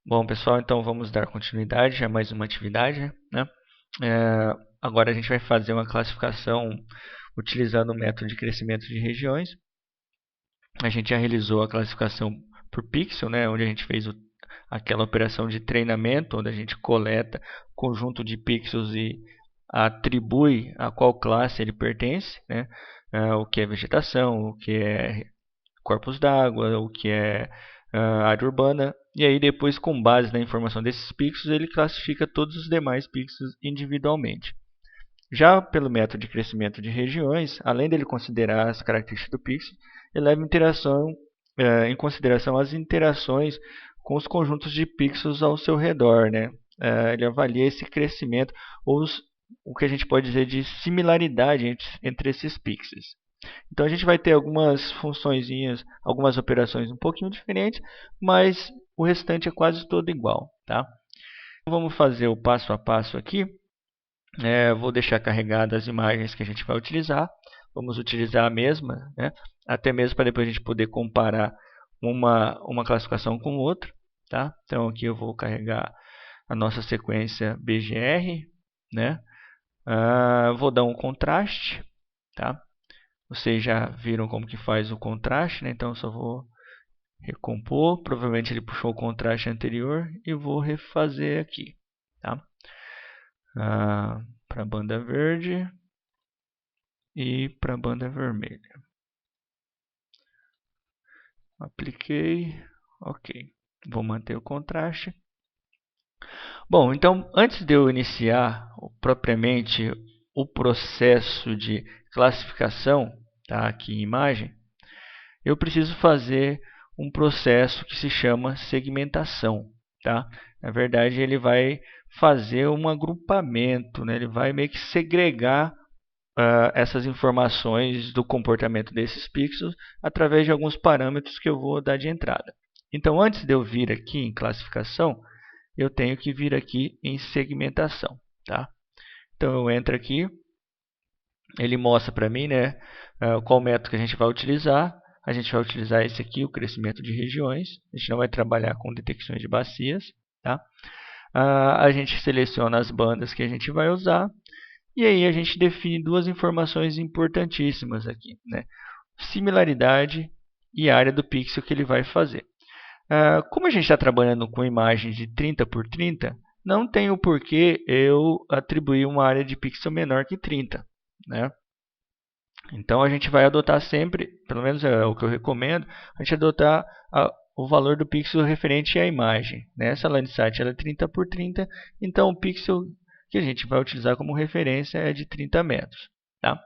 Bom, pessoal, então vamos dar continuidade a mais uma atividade, né? Agora a gente vai fazer uma classificação utilizando o método de crescimento de regiões. A gente já realizou a classificação por pixel, né? Onde a gente fez aquela operação de treinamento, onde a gente coleta conjunto de pixels e atribui a qual classe ele pertence, né? O que é vegetação, o que é corpos d'água, o que é área urbana, e aí depois, com base na informação desses pixels, ele classifica todos os demais pixels individualmente. Já pelo método de crescimento de regiões, além dele considerar as características do pixel, ele leva em consideração as interações com os conjuntos de pixels ao seu redor, né? Ele avalia esse crescimento, ou o que a gente pode dizer de similaridade entre esses pixels. Então a gente vai ter algumas funçõezinhas, algumas operações um pouquinho diferentes, mas o restante é quase todo igual, tá? Então, vamos fazer o passo a passo aqui. Vou deixar carregadas as imagens que a gente vai utilizar. Vamos utilizar a mesma, né? Até mesmo para depois a gente poder comparar uma classificação com outra, tá? Então aqui eu vou carregar a nossa sequência BGR, né? Vou dar um contraste, tá? Vocês já viram como que faz o contraste, né? Então eu só vou recompor. Provavelmente ele puxou o contraste anterior e vou refazer aqui, tá? Para a banda verde e para a banda vermelha. Apliquei, ok. Vou manter o contraste. Bom, então antes de eu iniciar propriamente o processo de classificação, tá? Aqui em imagem, eu preciso fazer um processo que se chama segmentação, tá? Na verdade, ele vai fazer um agrupamento, né? Ele vai meio que segregar essas informações do comportamento desses pixels através de alguns parâmetros que eu vou dar de entrada. Então, antes de eu vir aqui em classificação, eu tenho que vir aqui em segmentação, tá? Então, eu entro aqui, ele mostra para mim, né, qual método que a gente vai utilizar. A gente vai utilizar esse aqui, o crescimento de regiões. A gente não vai trabalhar com detecções de bacias, tá? A gente seleciona as bandas que a gente vai usar. E aí a gente define duas informações importantíssimas aqui, né? Similaridade e área do pixel que ele vai fazer. Como a gente está trabalhando com imagens de 30 por 30, não tem o porquê eu atribuir uma área de pixel menor que 30, né? Então a gente vai adotar sempre, pelo menos é o que eu recomendo, a gente adotar o valor do pixel referente à imagem, né? Essa line sight ela é 30 por 30, então o pixel que a gente vai utilizar como referência é de 30 metros, tá?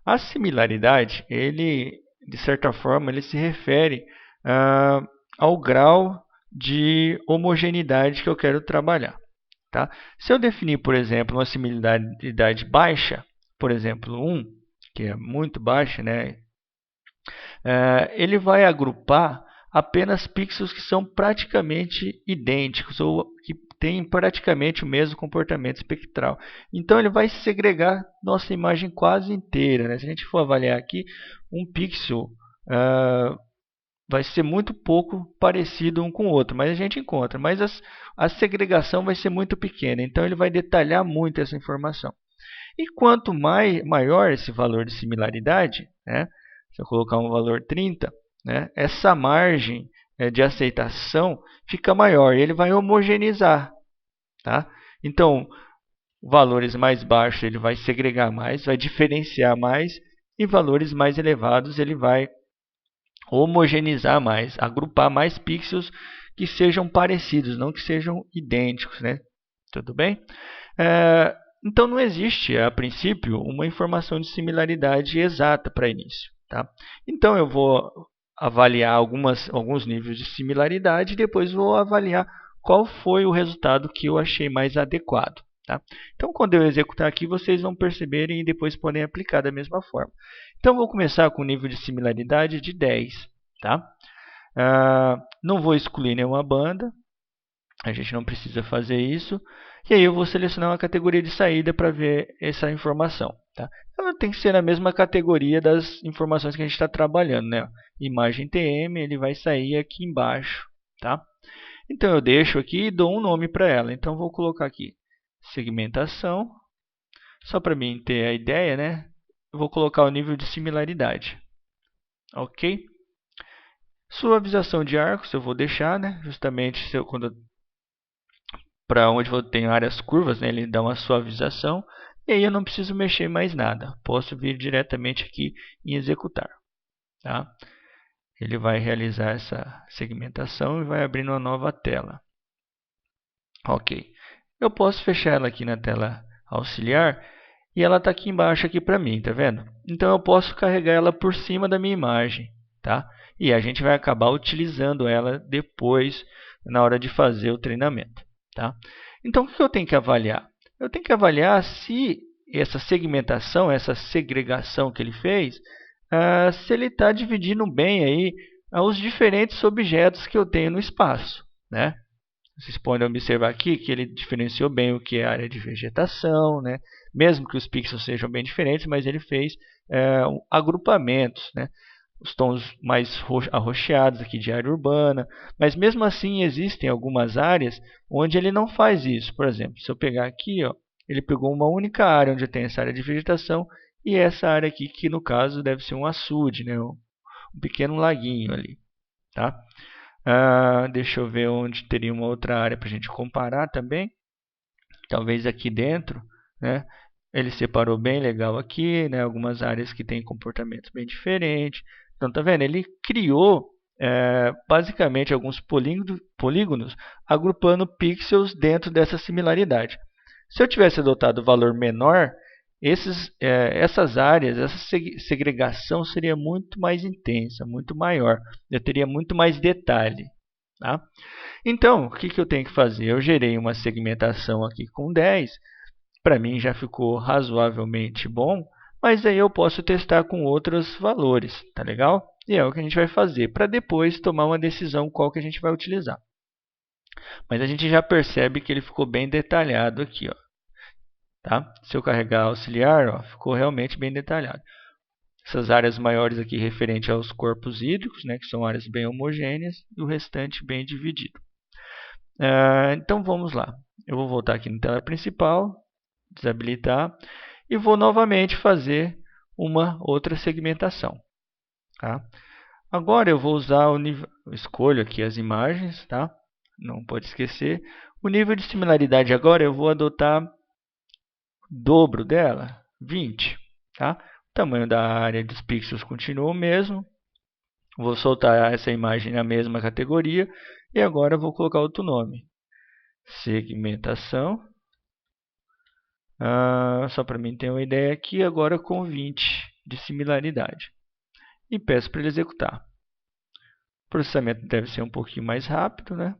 A similaridade, ele, de certa forma, ele se refere ao grau de homogeneidade que eu quero trabalhar, tá? Se eu definir, por exemplo, uma similaridade baixa, por exemplo, 1, que é muito baixa, né? Ele vai agrupar apenas pixels que são praticamente idênticos ou que têm praticamente o mesmo comportamento espectral. Então ele vai segregar nossa imagem quase inteira, né? Se a gente for avaliar aqui, um pixel vai ser muito pouco parecido um com o outro, mas a gente encontra. Mas a segregação vai ser muito pequena, então ele vai detalhar muito essa informação. E quanto maior esse valor de similaridade, né? Se eu colocar um valor 30, né? Essa margem de aceitação fica maior e ele vai homogeneizar, tá? Então, valores mais baixos ele vai segregar mais, vai diferenciar mais, e valores mais elevados ele vai homogeneizar mais, agrupar mais pixels que sejam parecidos, não que sejam idênticos, né? Tudo bem? Então não existe, a princípio, uma informação de similaridade exata para início, tá? Então eu vou avaliar alguns níveis de similaridade e depois vou avaliar qual foi o resultado que eu achei mais adequado, tá? Então quando eu executar aqui, vocês vão perceberem e depois podem aplicar da mesma forma. Então vou começar com o nível de similaridade de 10, tá? Não vou excluir nenhuma banda, a gente não precisa fazer isso. E aí eu vou selecionar uma categoria de saída para ver essa informação, tá? Ela tem que ser na mesma categoria das informações que a gente está trabalhando, né? Imagem TM, ele vai sair aqui embaixo, tá? Então eu deixo aqui e dou um nome para ela. Então vou colocar aqui segmentação, só para mim ter a ideia, né? Eu vou colocar o nível de similaridade. Ok? Suavização de arcos eu vou deixar, né? Justamente para onde eu tenho áreas curvas, né? Ele dá uma suavização. E aí eu não preciso mexer mais nada. Posso vir diretamente aqui em executar. Tá? Ele vai realizar essa segmentação e vai abrir uma nova tela. Ok. Eu posso fechar ela aqui na tela auxiliar e ela está aqui embaixo aqui para mim, tá vendo? Então eu posso carregar ela por cima da minha imagem, tá? E a gente vai acabar utilizando ela depois na hora de fazer o treinamento, tá? Então o que eu tenho que avaliar? Eu tenho que avaliar se essa segmentação, essa segregação que ele fez, se ele está dividindo bem aí os diferentes objetos que eu tenho no espaço, né? Vocês podem observar aqui que ele diferenciou bem o que é a área de vegetação, né? Mesmo que os pixels sejam bem diferentes, mas ele fez agrupamentos, né? Os tons mais arroxeados aqui de área urbana, mas mesmo assim existem algumas áreas onde ele não faz isso. Por exemplo, se eu pegar aqui, ó, ele pegou uma única área onde tem essa área de vegetação e essa área aqui que no caso deve ser um açude, né? Um pequeno laguinho ali, tá? Deixa eu ver onde teria uma outra área para a gente comparar também. Talvez aqui dentro, né? Ele separou bem legal aqui, né? Algumas áreas que têm comportamentos bem diferentes. Então, tá vendo? Ele criou basicamente alguns polígonos agrupando pixels dentro dessa similaridade. Se eu tivesse adotado o valor menor, essas áreas, essa segregação seria muito mais intensa, muito maior. Eu teria muito mais detalhe. Tá? Então, o que eu tenho que fazer? Eu gerei uma segmentação aqui com 10. Para mim já ficou razoavelmente bom, mas aí eu posso testar com outros valores. Tá legal? E é o que a gente vai fazer para depois tomar uma decisão qual que a gente vai utilizar. Mas a gente já percebe que ele ficou bem detalhado aqui, ó. Tá? Se eu carregar auxiliar, ó, ficou realmente bem detalhado. Essas áreas maiores aqui referente aos corpos hídricos, né, que são áreas bem homogêneas, e o restante bem dividido. Então vamos lá. Eu vou voltar aqui na tela principal, desabilitar, e vou novamente fazer uma outra segmentação. Tá? Agora eu vou usar o nível, escolho aqui as imagens, tá? Não pode esquecer. O nível de similaridade agora eu vou adotar dobro dela, 20. Tá? O tamanho da área dos pixels continua o mesmo. Vou soltar essa imagem na mesma categoria e agora vou colocar outro nome. Segmentação. Só para mim ter uma ideia aqui, agora com 20 de similaridade. E peço para ele executar. O processamento deve ser um pouquinho mais rápido, né?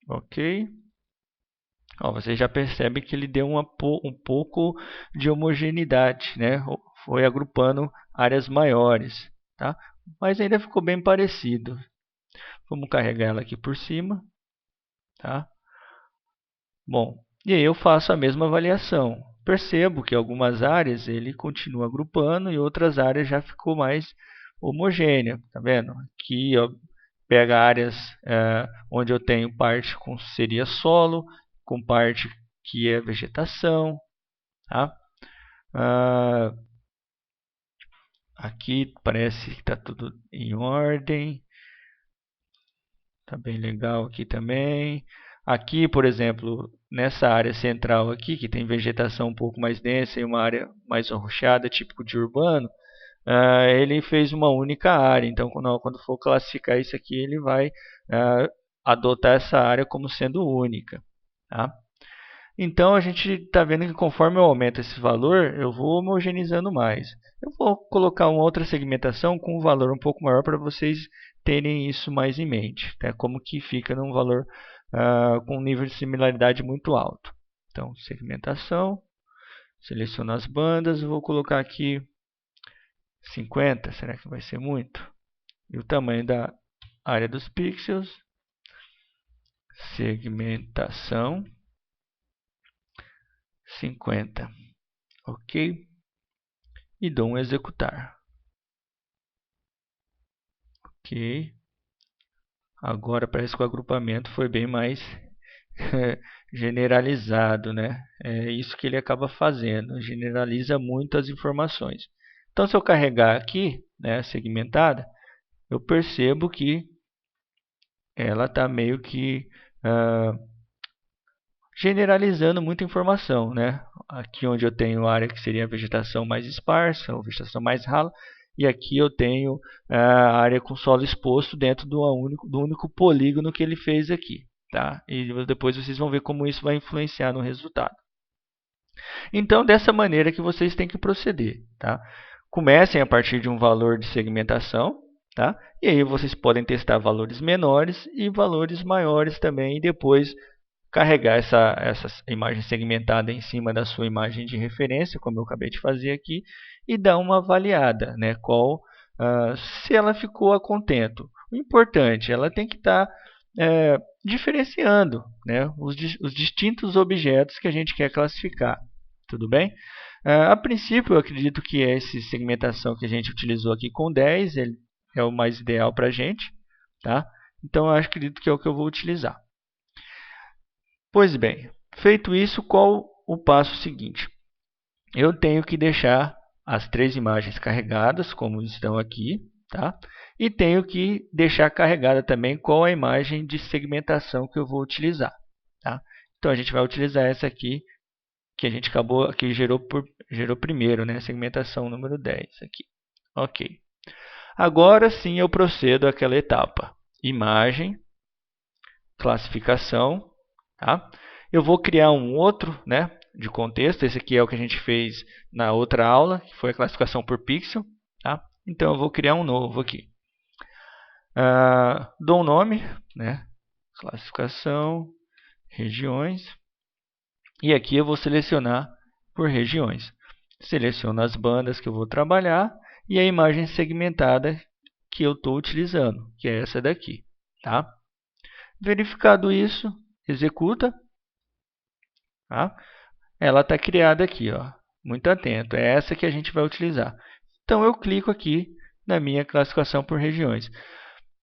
Ok. Ó, você já percebe que ele deu um pouco de homogeneidade, né? Foi agrupando áreas maiores, tá? Mas ainda ficou bem parecido. Vamos carregar ela aqui por cima, tá? Bom, e aí eu faço a mesma avaliação. Percebo que algumas áreas ele continua agrupando e outras áreas já ficou mais homogênea, tá vendo? Aqui ó, pega áreas onde eu tenho parte com seria solo, com parte que é vegetação, tá? Aqui parece que está tudo em ordem. Tá bem legal aqui também. Aqui, por exemplo, nessa área central aqui, que tem vegetação um pouco mais densa e uma área mais arroxeada, típico de urbano, ele fez uma única área. Então, quando for classificar isso aqui, ele vai adotar essa área como sendo única. Tá? Então, a gente está vendo que conforme eu aumento esse valor, eu vou homogeneizando mais. Eu vou colocar uma outra segmentação com um valor um pouco maior para vocês terem isso mais em mente. Tá? Como que fica num valor com um nível de similaridade muito alto. Então, segmentação, seleciono as bandas, vou colocar aqui 50, será que vai ser muito? E o tamanho da área dos pixels, segmentação, 50. Ok? E dou um executar. Ok. Agora parece que o agrupamento foi bem mais generalizado, né? É isso que ele acaba fazendo, generaliza muito as informações. Então, se eu carregar aqui, né, segmentada, eu percebo que ela está meio que generalizando muita informação, né? Aqui onde eu tenho a área que seria a vegetação mais esparsa, ou vegetação mais rala, e aqui eu tenho a área com solo exposto dentro do único polígono que ele fez aqui, tá? E depois vocês vão ver como isso vai influenciar no resultado. Então, dessa maneira que vocês têm que proceder, tá? Comecem a partir de um valor de segmentação, tá? E aí vocês podem testar valores menores e valores maiores também, e depois carregar essa imagem segmentada em cima da sua imagem de referência, como eu acabei de fazer aqui, e dar uma avaliada, né? Se ela ficou a contento. O importante, ela tem que estar diferenciando, né, os distintos objetos que a gente quer classificar. Tudo bem? A princípio, eu acredito que essa segmentação que a gente utilizou aqui com 10 ele é o mais ideal para a gente. Tá? Então, eu acredito que é o que eu vou utilizar. Pois bem, feito isso, qual o passo seguinte? Eu tenho que deixar as 3 imagens carregadas, como estão aqui, tá? E tenho que deixar carregada também qual a imagem de segmentação que eu vou utilizar. Tá? Então, a gente vai utilizar essa aqui, que a gente gerou primeiro, né? Segmentação número 10 aqui. Ok. Agora sim eu procedo àquela etapa. Imagem, classificação, tá? Eu vou criar um outro, né, de contexto. Esse aqui é o que a gente fez na outra aula, que foi a classificação por pixel. Tá? Então, eu vou criar um novo aqui. Dou um nome, né, classificação, regiões. E aqui eu vou selecionar por regiões. Seleciono as bandas que eu vou trabalhar e a imagem segmentada que eu estou utilizando, que é essa daqui. Tá? Verificado isso, executa. Tá? Ela está criada aqui, ó. Muito atento, é essa que a gente vai utilizar. Então, eu clico aqui na minha classificação por regiões.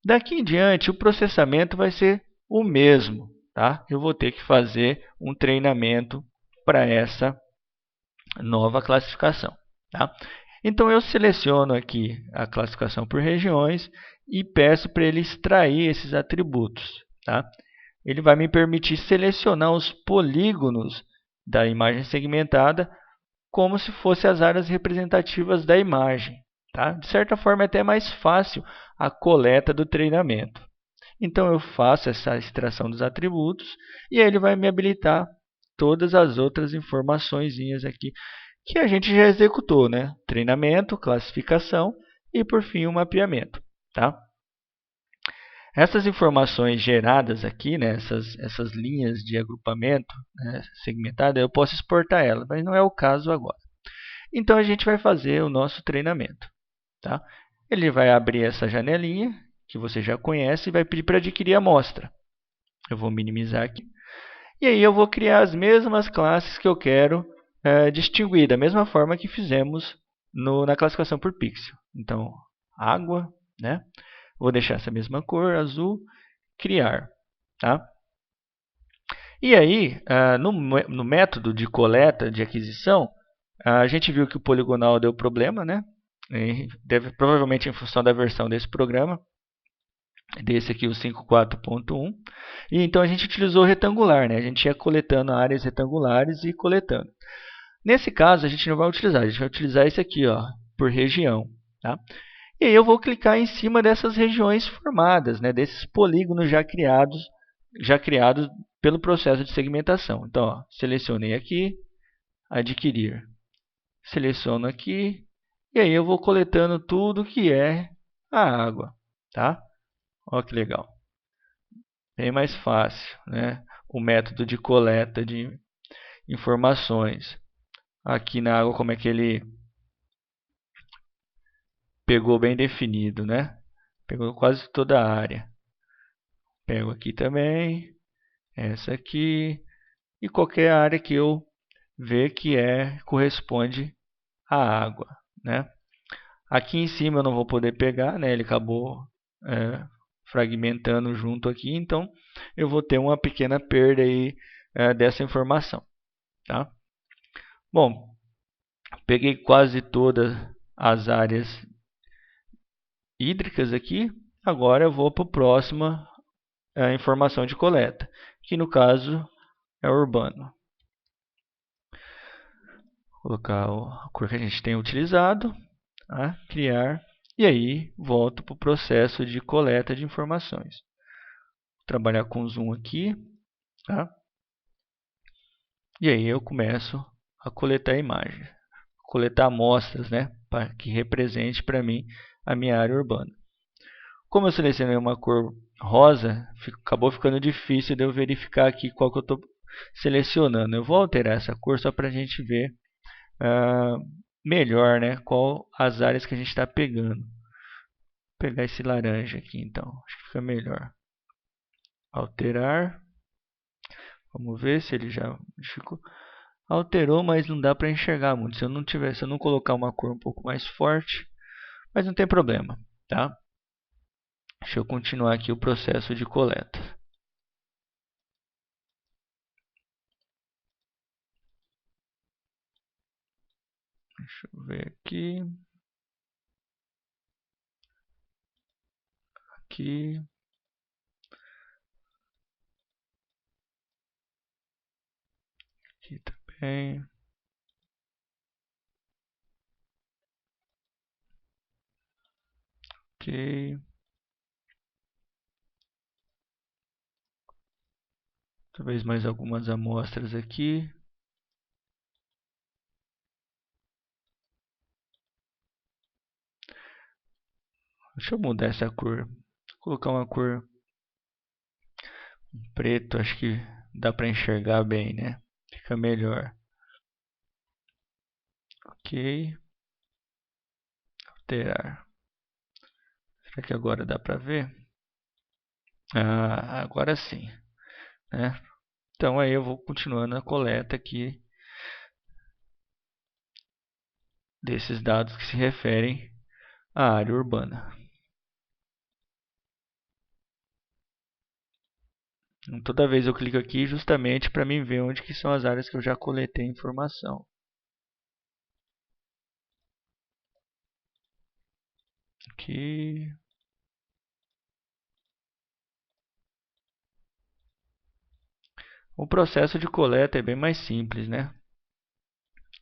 Daqui em diante, o processamento vai ser o mesmo. Tá? Eu vou ter que fazer um treinamento para essa nova classificação. Tá? Então, eu seleciono aqui a classificação por regiões e peço para ele extrair esses atributos. Tá? Ele vai me permitir selecionar os polígonos da imagem segmentada como se fossem as áreas representativas da imagem. Tá? De certa forma, é até mais fácil a coleta do treinamento. Então, eu faço essa extração dos atributos e aí ele vai me habilitar todas as outras informações aqui que a gente já executou, né? Treinamento, classificação e, por fim, o mapeamento. Tá? Essas informações geradas aqui, né, essas linhas de agrupamento, né, segmentada, eu posso exportar elas, mas não é o caso agora. Então, a gente vai fazer o nosso treinamento. Tá? Ele vai abrir essa janelinha, que você já conhece, e vai pedir para adquirir a amostra. Eu vou minimizar aqui. E aí eu vou criar as mesmas classes que eu quero distinguir, da mesma forma que fizemos na classificação por pixel. Então, água, né? Vou deixar essa mesma cor, azul, criar. Tá? E aí, no método de coleta de aquisição, a gente viu que o poligonal deu problema, né? Provavelmente em função da versão desse programa, desse aqui, o 5.4.1. E então a gente utilizou o retangular, né? A gente ia coletando áreas retangulares e coletando. Nesse caso, a gente não vai utilizar, a gente vai utilizar esse aqui, ó, por região. Tá? E aí eu vou clicar em cima dessas regiões formadas, né? Desses polígonos já criados pelo processo de segmentação. Então, ó, selecionei aqui, adquirir. Seleciono aqui, e aí eu vou coletando tudo que é a água. Tá? Olha que legal. Bem mais fácil, né? O método de coleta de informações. Aqui na água, como é que ele pegou bem definido, né? Pegou quase toda a área. Pego aqui também, essa aqui, e qualquer área que eu ver que corresponde à água, né? Aqui em cima eu não vou poder pegar, né? Ele acabou fragmentando junto aqui, então eu vou ter uma pequena perda aí dessa informação, tá? Bom, peguei quase todas as áreas hídricas aqui, agora eu vou para a próxima informação de coleta, que no caso é urbano. Vou colocar a cor que a gente tem utilizado, tá? Criar, e aí volto para o processo de coleta de informações. Vou trabalhar com zoom aqui, tá? E aí eu começo a coletar imagens, coletar amostras, né, para que represente para mim a minha área urbana. Como eu selecionei uma cor rosa, acabou ficando difícil de eu verificar aqui qual que eu estou selecionando. Eu vou alterar essa cor só para a gente ver melhor, né, qual as áreas que a gente está pegando. Vou pegar esse laranja aqui então, acho que fica melhor. Alterar. Vamos ver se ele já ficou. Alterou, mas não dá para enxergar muito. Se eu não colocar uma cor um pouco mais forte, mas não tem problema, tá? Deixa eu continuar aqui o processo de coleta. Deixa eu ver aqui. Aqui. Aqui também. Ok. Talvez mais algumas amostras aqui. Deixa eu mudar essa cor. Vou colocar uma cor preto, acho que dá para enxergar bem, né? Fica melhor. Ok. Alterar. Será que agora dá para ver? Ah, agora sim, né? Então aí eu vou continuando a coleta aqui desses dados que se referem à área urbana. Então, toda vez eu clico aqui justamente para mim ver onde que são as áreas que eu já coletei informação. Aqui. O processo de coleta é bem mais simples, né?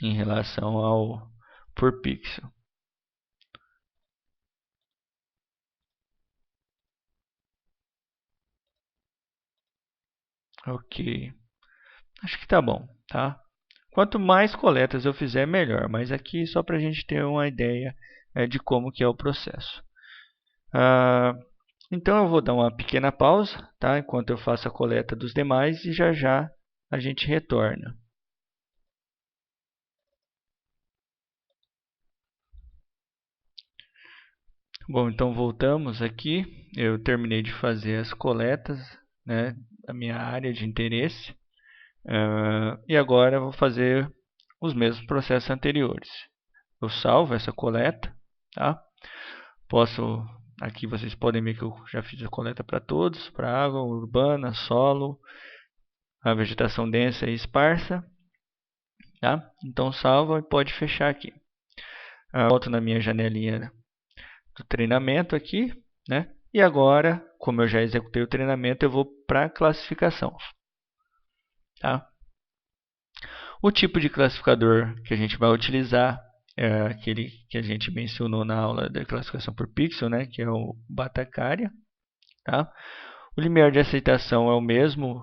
Em relação ao por pixel. Ok. Acho que tá bom, tá? Quanto mais coletas eu fizer, melhor. Mas aqui só para a gente ter uma ideia de como que é o processo. Então eu vou dar uma pequena pausa, tá? Enquanto eu faço a coleta dos demais e já já a gente retorna. Bom, então voltamos aqui. Eu terminei de fazer as coletas, né, da minha área de interesse. E agora eu vou fazer os mesmos processos anteriores. Eu salvo essa coleta, tá? Aqui vocês podem ver que eu já fiz a coleta para todos, para água, urbana, solo, a vegetação densa e esparsa, tá? Então salva e pode fechar aqui. Volto na minha janelinha do treinamento aqui, né? E agora, como eu já executei o treinamento, eu vou para a classificação, tá? O tipo de classificador que a gente vai utilizar é aquele que a gente mencionou na aula da classificação por pixel, né? Que é o Batacaria, tá? O limiar de aceitação é o mesmo,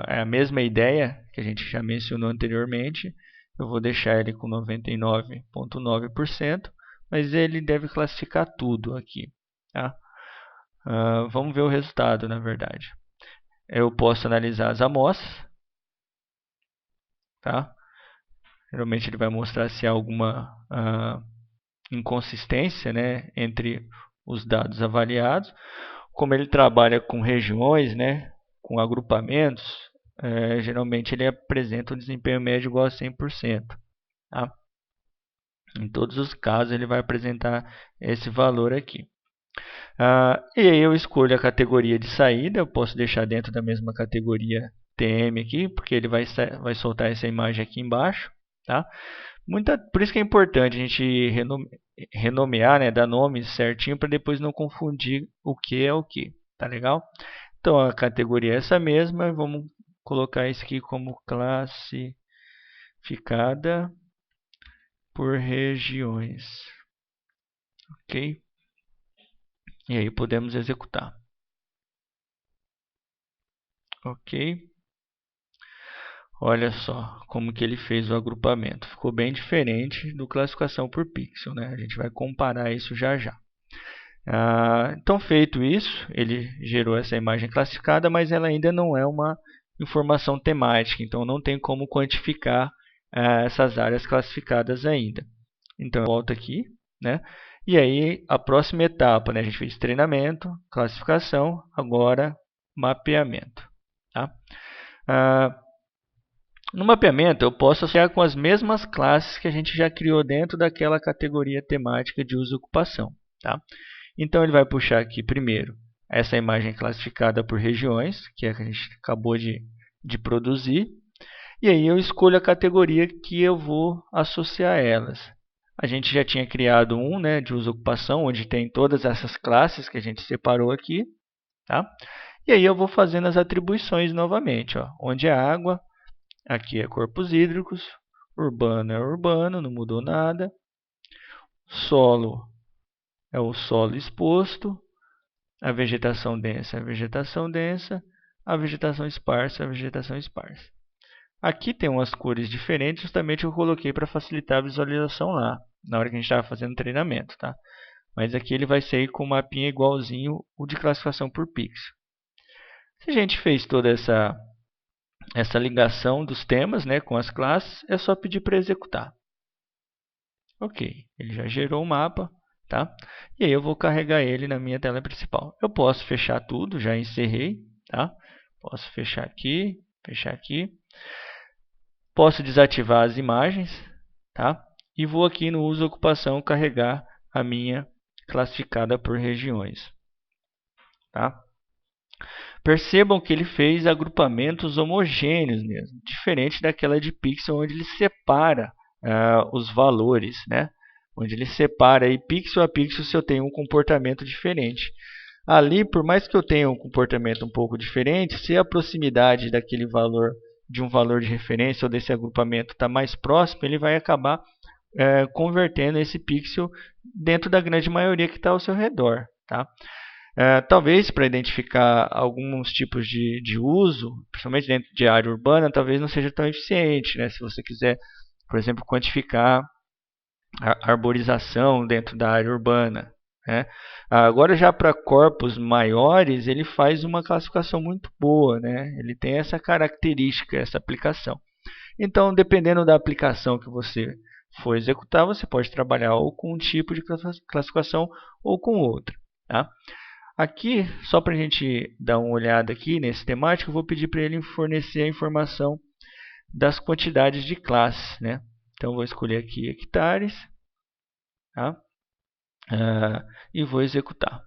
é a mesma ideia que a gente já mencionou anteriormente. Eu vou deixar ele com 99,9%, mas ele deve classificar tudo aqui, tá? Vamos ver o resultado, na verdade. Eu posso analisar as amostras, tá? Geralmente ele vai mostrar se há alguma inconsistência, né, entre os dados avaliados. Como ele trabalha com regiões, né, com agrupamentos, geralmente ele apresenta um desempenho médio igual a 100%. Tá? Em todos os casos ele vai apresentar esse valor aqui. E aí eu escolho a categoria de saída, eu posso deixar dentro da mesma categoria TM aqui, porque ele vai soltar essa imagem aqui embaixo. Tá? Por isso que é importante a gente renomear, né, dar nome certinho para depois não confundir o que é o que. Tá legal? Então a categoria é essa mesma, vamos colocar isso aqui como classificada por regiões. Ok? E aí podemos executar. Ok? Olha só como que ele fez o agrupamento. Ficou bem diferente do classificação por pixel, né? A gente vai comparar isso já já. Então, feito isso, ele gerou essa imagem classificada, mas ela ainda não é uma informação temática. Então, não tem como quantificar essas áreas classificadas ainda. Então, eu volto aqui, né? E aí, a próxima etapa, né? A gente fez treinamento, classificação, agora mapeamento. Tá? No mapeamento, eu posso associar com as mesmas classes que a gente já criou dentro daquela categoria temática de uso e ocupação. Tá? Então, ele vai puxar aqui primeiro essa imagem classificada por regiões, que é a que a gente acabou de produzir. E aí eu escolho a categoria que eu vou associar a elas. A gente já tinha criado um, né, de uso e ocupação, onde tem todas essas classes que a gente separou aqui. Tá? E aí eu vou fazendo as atribuições novamente. Ó, onde é água, aqui é corpos hídricos, urbano é urbano, não mudou nada. Solo é o solo exposto, a vegetação densa é a vegetação densa, a vegetação esparsa é a vegetação esparsa. Aqui tem umas cores diferentes, justamente eu coloquei para facilitar a visualização lá, na hora que a gente estava fazendo o treinamento. Tá? Mas aqui ele vai sair com um mapinha igualzinho o de classificação por pixel. Se a gente fez toda essa ligação dos temas, né, com as classes, é só pedir para executar. Ok, ele já gerou o mapa, tá? E aí eu vou carregar ele na minha tela principal. Eu posso fechar tudo, já encerrei, tá? Posso fechar aqui, fechar aqui. Posso desativar as imagens, tá? E vou aqui no uso ocupação carregar a minha classificada por regiões, tá? Percebam que ele fez agrupamentos homogêneos mesmo, diferente daquela de pixel onde ele separa os valores, né? Onde ele separa aí pixel a pixel se eu tenho um comportamento diferente. Ali, por mais que eu tenha um comportamento um pouco diferente, se a proximidade daquele valor, de um valor de referência ou desse agrupamento está mais próximo, ele vai acabar convertendo esse pixel dentro da grande maioria que está ao seu redor. Tá? Talvez para identificar alguns tipos de uso, principalmente dentro de área urbana, talvez não seja tão eficiente. Né? Se você quiser, por exemplo, quantificar a arborização dentro da área urbana. Né? Agora, já para corpos maiores, ele faz uma classificação muito boa. Né? Ele tem essa característica, essa aplicação. Então, dependendo da aplicação que você for executar, você pode trabalhar ou com um tipo de classificação ou com outro. Tá? Aqui, só para a gente dar uma olhada aqui nesse temático, eu vou pedir para ele fornecer a informação das quantidades de classes. Né? Então, vou escolher aqui hectares, tá? E vou executar.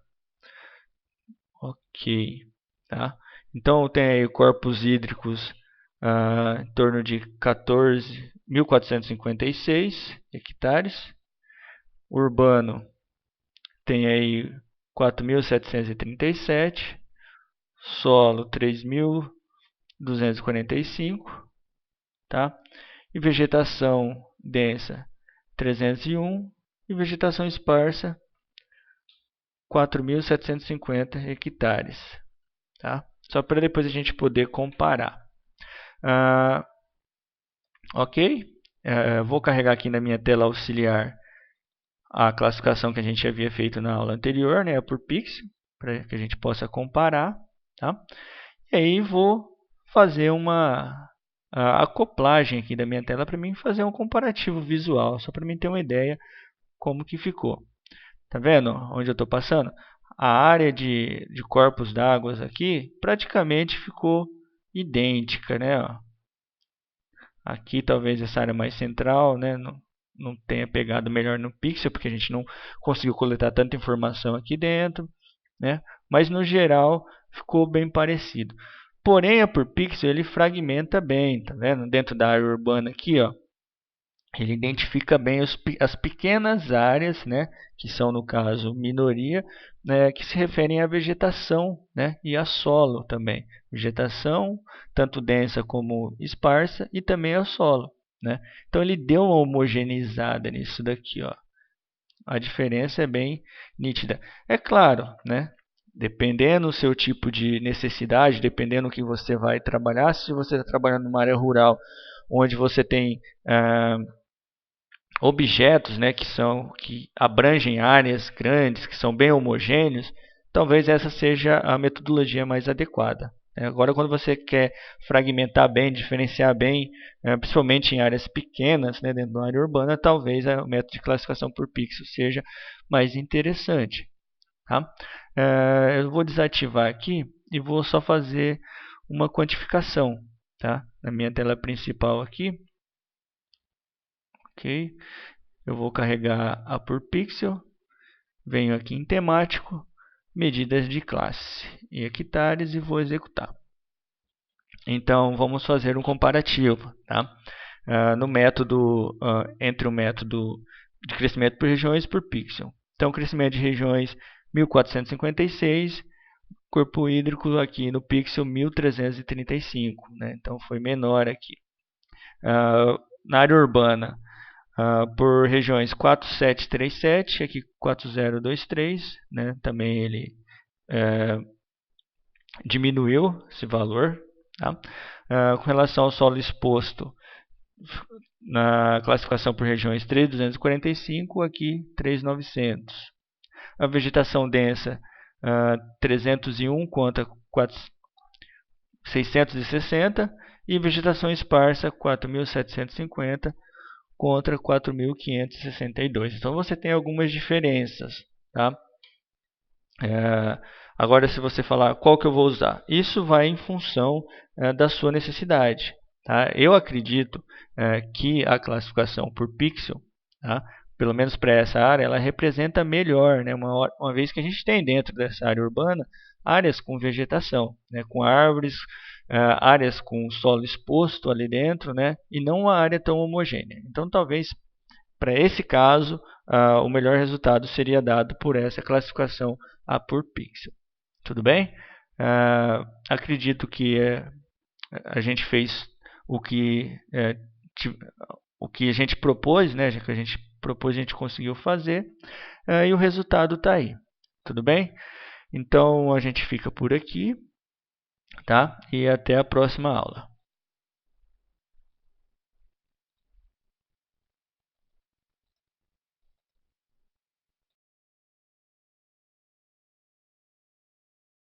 Ok. Tá? Então, tem aí corpos hídricos em torno de 14.456 hectares. Urbano tem aí 4.737. Solo 3.245. Tá? E vegetação densa 301. E vegetação esparsa 4.750 hectares. Tá? Só para depois a gente poder comparar. Ok? Vou carregar aqui na minha tela auxiliar a classificação que a gente havia feito na aula anterior, né, por pixel, para que a gente possa comparar. Tá? E aí vou fazer uma acoplagem aqui da minha tela para mim fazer um comparativo visual, só para mim ter uma ideia como que ficou. Tá vendo onde eu estou passando? A área de corpos d'água aqui praticamente ficou idêntica, né? Aqui talvez essa área mais central, né? não tenha pegado melhor no pixel, porque a gente não conseguiu coletar tanta informação aqui dentro, né? Mas no geral ficou bem parecido. Porém, a por pixel ele fragmenta bem, tá vendo? Dentro da área urbana aqui, ó, ele identifica bem as pequenas áreas, né, que são no caso minoria, né, que se referem à vegetação, né, e a solo também. Vegetação tanto densa como esparsa e também a solo, né? Então ele deu uma homogeneizada nisso daqui, ó. A diferença é bem nítida. É claro, né? Dependendo do seu tipo de necessidade, dependendo do que você vai trabalhar, se você está trabalhando numa área rural, onde você tem objetos, né, que abrangem áreas grandes, que são bem homogêneos, talvez essa seja a metodologia mais adequada. Agora, quando você quer fragmentar bem, diferenciar bem, principalmente em áreas pequenas, né, dentro da área urbana, talvez o método de classificação por pixel seja mais interessante. Tá? Eu vou desativar aqui e vou só fazer uma quantificação, tá? Na minha tela principal aqui. Ok. Eu vou carregar a por pixel, venho aqui em temático, medidas de classe e hectares e vou executar. Então, vamos fazer um comparativo, tá? No método, entre o método de crescimento por regiões e por pixel. Então, crescimento de regiões 1456, corpo hídrico aqui no pixel 1335, né? Então foi menor aqui. Na área urbana, por regiões 4737, aqui 4023, né? Também ele diminuiu esse valor. Tá? Com relação ao solo exposto, na classificação por regiões 3245, aqui 3900. A vegetação densa, 301 contra 660 e vegetação esparsa 4.750 contra 4.562. Então você tem algumas diferenças, tá? Agora, se você falar qual que eu vou usar, isso vai em função da sua necessidade. Tá? Eu acredito que a classificação por pixel, tá? Pelo menos para essa área, ela representa melhor, né? Uma vez que a gente tem dentro dessa área urbana áreas com vegetação, né? Com árvores, áreas com solo exposto ali dentro, né? E não uma área tão homogênea. Então, talvez para esse caso, o melhor resultado seria dado por essa classificação a por pixel. Tudo bem? Acredito que a gente fez o que a gente propôs, né? Já que a gente propôs, a gente conseguiu fazer, e o resultado está aí. Tudo bem? Então a gente fica por aqui, tá? E até a próxima aula.